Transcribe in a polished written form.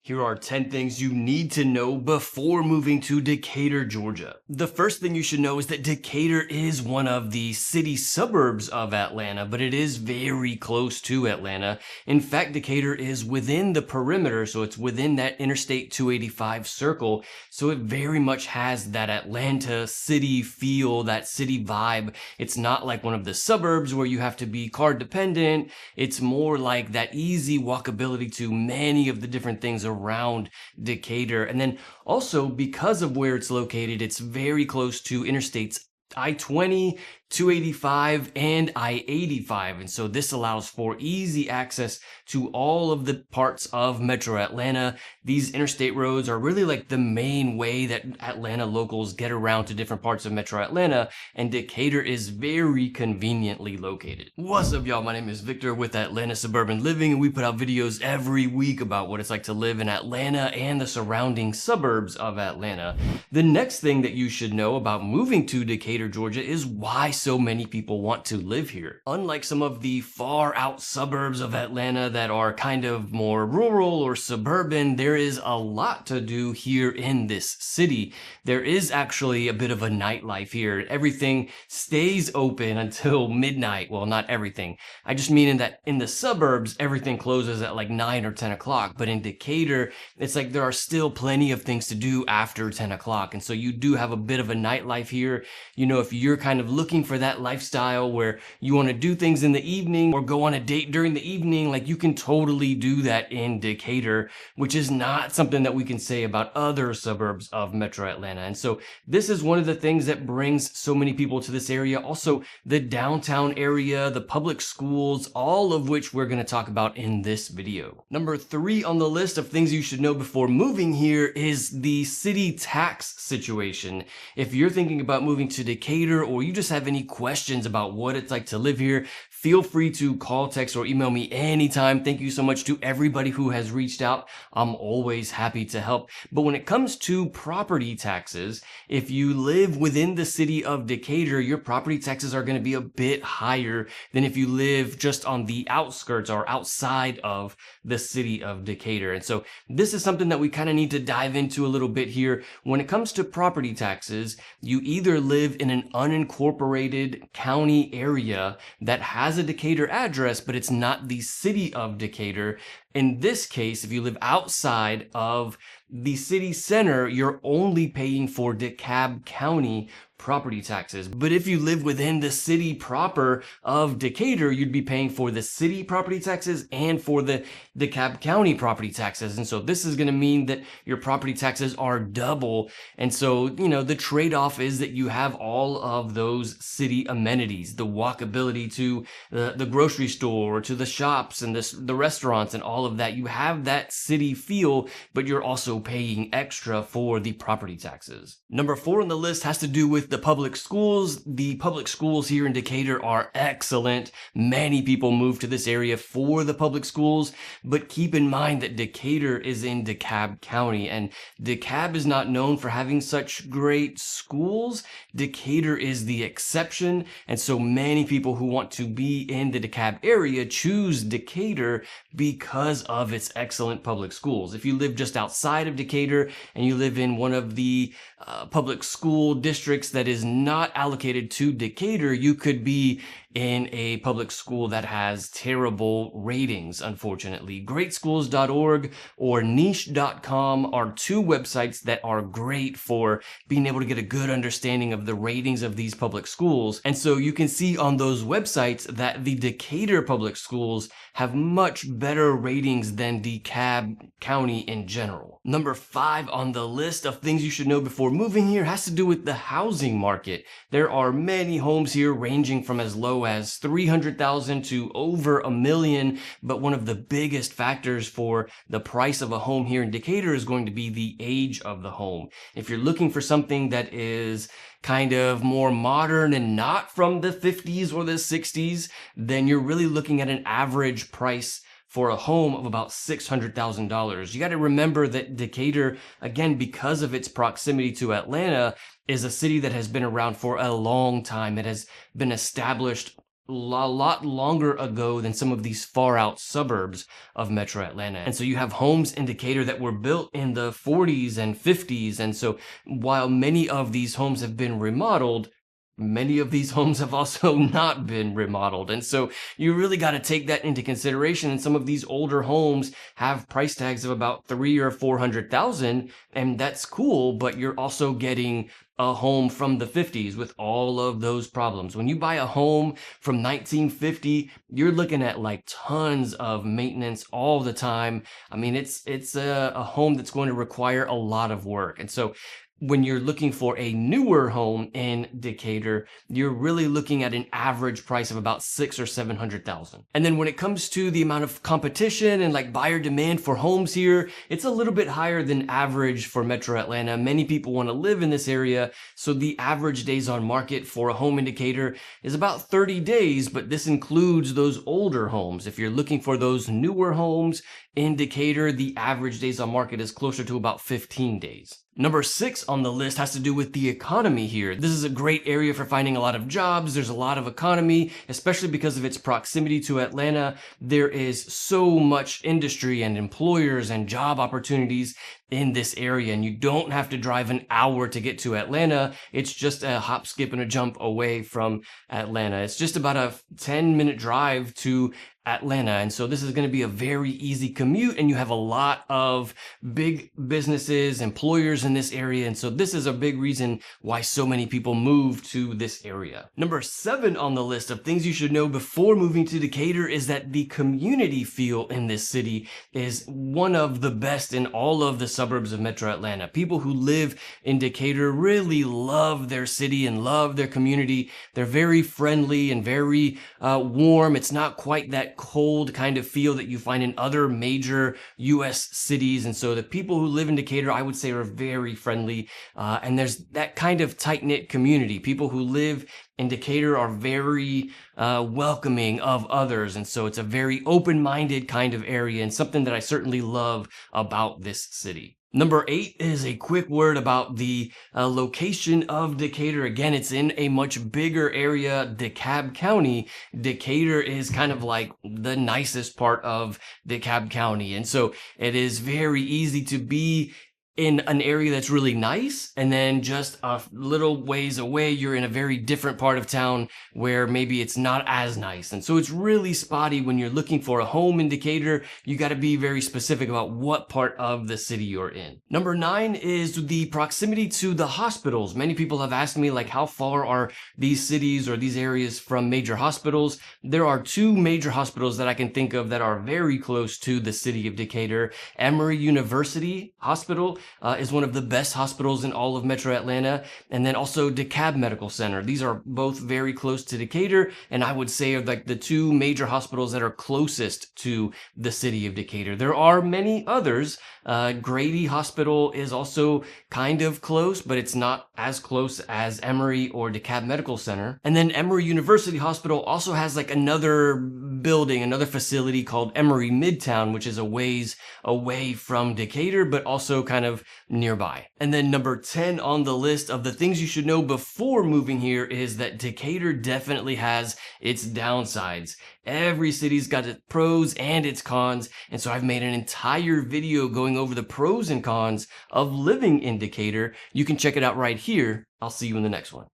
Here are 10 things you need to know before moving to Decatur, Georgia. The first thing you should know is that Decatur is one of the city suburbs of Atlanta, but it is very close to Atlanta. In fact, Decatur is within the perimeter, so it's within that Interstate 285 circle, so it very much has that Atlanta city feel, that city vibe. It's not like one of the suburbs where you have to be car dependent. It's more like that easy walkability to many of the different things around Decatur. And then also, because of where it's located, it's very close to interstates I-20, 285, and I-85. And so this allows for easy access to all of the parts of Metro Atlanta. These interstate roads are really like the main way that Atlanta locals get around to different parts of Metro Atlanta, and Decatur is very conveniently located. What's up, y'all? My name is Victor with Atlanta Suburban Living, and we put out videos every week about what it's like to live in Atlanta and the surrounding suburbs of Atlanta. The next thing that you should know about moving to Decatur, Georgia is why so many people want to live here. Unlike some of the far out suburbs of Atlanta that are kind of more rural or suburban, there is a lot to do here in this city. There is actually a bit of a nightlife here. Everything stays open until midnight. Well, not everything. I just mean in the suburbs, everything closes at like 9 or 10 o'clock. But in Decatur, it's like there are still plenty of things to do after 10 o'clock. And so you do have a bit of a nightlife here. You know, if you're kind of looking for that lifestyle where you want to do things in the evening or go on a date during the evening, like you can totally do that in Decatur, which is not something that we can say about other suburbs of Metro Atlanta. And so this is one of the things that brings so many people to this area. Also, the downtown area, the public schools, all of which we're going to talk about in this video. Number 3 on the list of things you should know before moving here is the city tax situation. If you're thinking about moving to Decatur, or you just have any questions about what it's like to live here, feel free to call, text, or email me anytime. Thank you so much to everybody who has reached out. I'm always happy to help. But when it comes to property taxes, if you live within the city of Decatur, your property taxes are going to be a bit higher than if you live just on the outskirts or outside of the city of Decatur. And so this is something that we kind of need to dive into a little bit here. When it comes to property taxes, you either live in an unincorporated county area that has a Decatur address, but it's not the city of Decatur. In this case, if you live outside of the city center, you're only paying for DeKalb County property taxes. But if you live within the city proper of Decatur, you'd be paying for the city property taxes and for the DeKalb County property taxes. And so this is going to mean that your property taxes are double. And so, you know, the trade-off is that you have all of those city amenities, the walkability to the grocery store, or to the shops and the restaurants and all of that. You have that city feel, but you're also paying extra for the property taxes. Number 4 on the list has to do with the public schools. The public schools here in Decatur are excellent. Many people move to this area for the public schools, but keep in mind that Decatur is in DeKalb County, and DeKalb is not known for having such great schools. Decatur is the exception, and so many people who want to be in the DeKalb area choose Decatur because of its excellent public schools. If you live just outside of Decatur and you live in one of the public school districts that is not allocated to Decatur, you could be in a public school that has terrible ratings, unfortunately. Greatschools.org or niche.com are 2 websites that are great for being able to get a good understanding of the ratings of these public schools. And so you can see on those websites that the Decatur public schools have much better ratings than DeKalb County in general. Number 5 on the list of things you should know before moving here has to do with the housing market. There are many homes here ranging from as low as $300,000 to over $1 million, but one of the biggest factors for the price of a home here in Decatur is going to be the age of the home. If you're looking for something that is kind of more modern and not from the 50s or the 60s, then you're really looking at an average price for a home of about $600,000. You got to remember that Decatur, again, because of its proximity to Atlanta, is a city that has been around for a long time. It has been established lot longer ago than some of these far out suburbs of Metro Atlanta. And so you have homes in Decatur that were built in the 40s and 50s. And so while many of these homes have been remodeled, many of these homes have also not been remodeled. And so you really got to take that into consideration. And some of these older homes have price tags of about 300,000 or 400,000. And that's cool, but you're also getting a home from the 50s with all of those problems. When you buy a home from 1950, you're looking at like tons of maintenance all the time. I mean, it's a home that's going to require a lot of work. And so when you're looking for a newer home in Decatur, you're really looking at an average price of about 600,000 or 700,000. And then when it comes to the amount of competition and like buyer demand for homes here, it's a little bit higher than average for Metro Atlanta. Many people want to live in this area, so the average days on market for a home in Decatur is about 30 days, but this includes those older homes. If you're looking for those newer homes in Decatur, the average days on market is closer to about 15 days. Number 6 on the list has to do with the economy here. This is a great area for finding a lot of jobs. There's a lot of economy, especially because of its proximity to Atlanta. There is so much industry and employers and job opportunities in this area, and you don't have to drive an hour to get to Atlanta. It's just a hop, skip, and a jump away from Atlanta. It's just about a 10-minute drive to Atlanta. And so this is going to be a very easy commute, and you have a lot of big businesses, employers in this area. And so this is a big reason why so many people move to this area. Number 7 on the list of things you should know before moving to Decatur is that the community feel in this city is one of the best in all of the suburbs of Metro Atlanta. People who live in Decatur really love their city and love their community. They're very friendly and very warm. It's not quite that cold kind of feel that you find in other major U.S. cities. And so the people who live in Decatur, I would say, are very friendly. And there's that kind of tight-knit community. People who live in Decatur are very welcoming of others. And so it's a very open-minded kind of area, and something that I certainly love about this city. Number 8 is a quick word about the location of Decatur. Again, it's in a much bigger area, DeKalb County. Decatur is kind of like the nicest part of DeKalb County. And so it is very easy to be in an area that's really nice, and then just a little ways away, you're in a very different part of town where maybe it's not as nice. And so it's really spotty when you're looking for a home in Decatur. You got to be very specific about what part of the city you're in. Number 9 is the proximity to the hospitals. Many people have asked me, like, how far are these cities or these areas from major hospitals? There are 2 major hospitals that I can think of that are very close to the city of Decatur. Emory University Hospital is one of the best hospitals in all of Metro Atlanta, and then also DeKalb Medical Center. These are both very close to Decatur, and I would say are like the 2 major hospitals that are closest to the city of Decatur. There are many others. Grady Hospital is also kind of close, but it's not as close as Emory or DeKalb Medical Center. And then Emory University Hospital also has like another building, another facility called Emory Midtown, which is a ways away from Decatur, but also kind of nearby. And then number 10 on the list of the things you should know before moving here is that Decatur definitely has its downsides. Every city's got its pros and its cons, and so I've made an entire video going over the pros and cons of living in Decatur. You can check it out right here. I'll see you in the next one.